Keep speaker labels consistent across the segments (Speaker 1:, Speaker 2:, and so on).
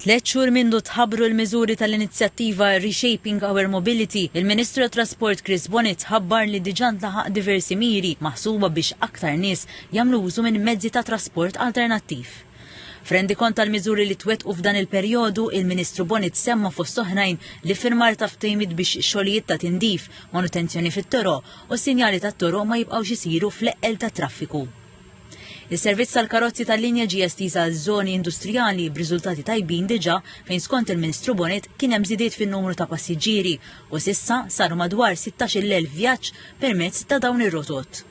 Speaker 1: 3 xhur mindu tħabbru l-miżuri tal-inizjattiva Reshaping Our Mobility, il-Ministru tat-Trasport Chris Bonnet ħabbar li diġà ntlaħaq diversi miri maħsuba biex aktar nies jagħmlu użu minn mezzi ta' trasport alternattiv. F'rendikont tal-miżuri li twettqu f'dan il-perjodu, il-Ministru Bonnet semma fost oħrajn li firmar ta' ftehimiet biex xogħlijiet ta' tindif, manutenzjoni fit-toroq u sinjali tat-toroq ma jibqgħux isiru fl-eqqel ta' traffiku. Is-servizz tal-karozzi tal-linja ġie estiża għaż-żoni industrijali b'riżultati tajbin diġà fejn skont il-Ministru Bonnet kien hemm żidiet fin-numru ta' passiġġieri u s'issa saru madwar 16,000 vjaġġ permezz ta' dawn ir-rotot.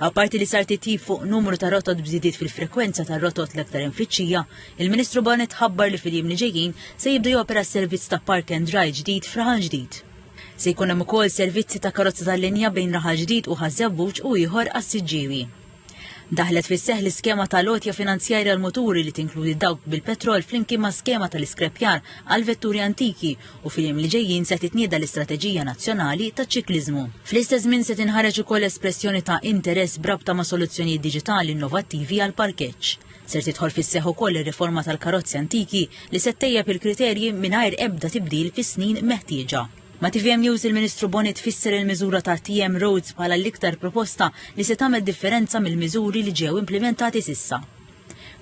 Speaker 1: Apparti li sar titjib fuq numru ta' rotot b'żidiet fil-frekwenza tar-rotot l-aktar infittxija, il-Ministru Bonnet ħabbar li fil-jiem li ġejjin se jibdu jopera s-servizz ta' Park and Ride ġdid f'Raħal Ġdid. Se jkun hemm ukoll servizzi ta' karozza tal-linja bejn Raħal Ġdid u Ħażebbuġ u ieħor għas-siġġiewi. Daħlet fis-seħħ l-iskema ta' lotja finanzjarja l-moturi li tinkludi dawk bil-petrol flimkien ma' skema tal-iskrepjar għal vetturi antiki u fil-jiem li ġejjin se titnieda l-Istrateġija Nazzjonali taċ-ċikliżmu. Fl-istess żmien se tinħareġ ukoll espressjoni ta' interess brabta ma' soluzzjonijiet diġitali innovattivi għal parkeġġ. Ser tidħol fis-seħħ ukoll ir-riforma tal-karozzi antiki li se tejjeb il-kriterji mingħajr ebda tibdil fis-snin meħtieġa. Ma' TVM News il-Ministru Bonnet fisser il-miżura ta' TM Roads bħala l-iktar proposta li se tagħmel differenza mill-miżuri li ġew implementati s'issa.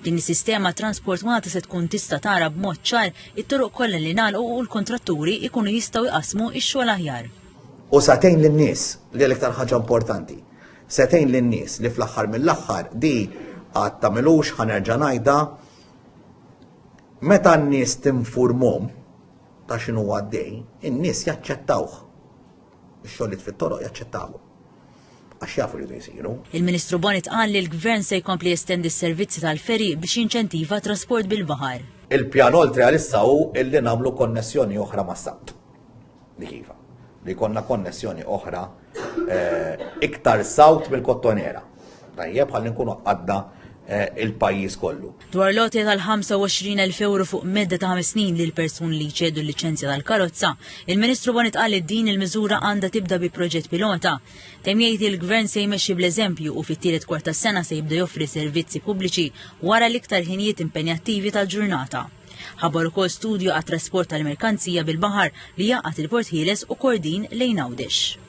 Speaker 1: Din is-sistema transportmata se tkun tista' tara b'mod ċar it-toroq kollha li nagħlqu u l-kontratturi jkunu jistgħu jqasmu x-xogħol aħjar.
Speaker 2: U satejn lin-nies li l-iktar ħaġa importanti. Satejn lin-nies li fl-aħħar mill-aħħar di għad tagħmilux ħanerġa' ngħidha meta n-nies tinfurmhom ta' xinu għaddej, in-nies jaċċettawh. Ix-xogħlijiet fit-toroq jaċċettawhom. Għax jafu li jsiru.
Speaker 1: Il-Ministru Bonnet qal li l-Gvern se jkompli jestendi s-servizzi tal-feri biex jinċentiva trasport bil-baħar.
Speaker 2: Il-pjan oltre għalissa hu illi nagħmlu konnessjoni oħra mas-sabt. Dikiva. Li jkollna konnessjoni oħra iktar sawt mill-Kottonera. Tajjeb ħalli nkunu għadda il-pajjiż kollu.
Speaker 1: Dwar lotja tal-25,000 euro fuq medda ta' 5 snin lil persuni li jċedu l-liċenzja tal-karozza, il-Ministru Bonnet qal li din il-miżura għandha tibda bi proġett pilota. Temm jgħid il-Gvern se jmexxi bl-eżempju u fit-tielet kwart tas-sena se jibda joffri servizzi pubbliċi wara l-iktar ħinijiet impenjattivi tal-ġurnata. Ħabbar ukoll studju għat-trasport tal-merkanzija bil-baħar li jaqgħad il-Port Ħieles u Kordin lejn Għawdex.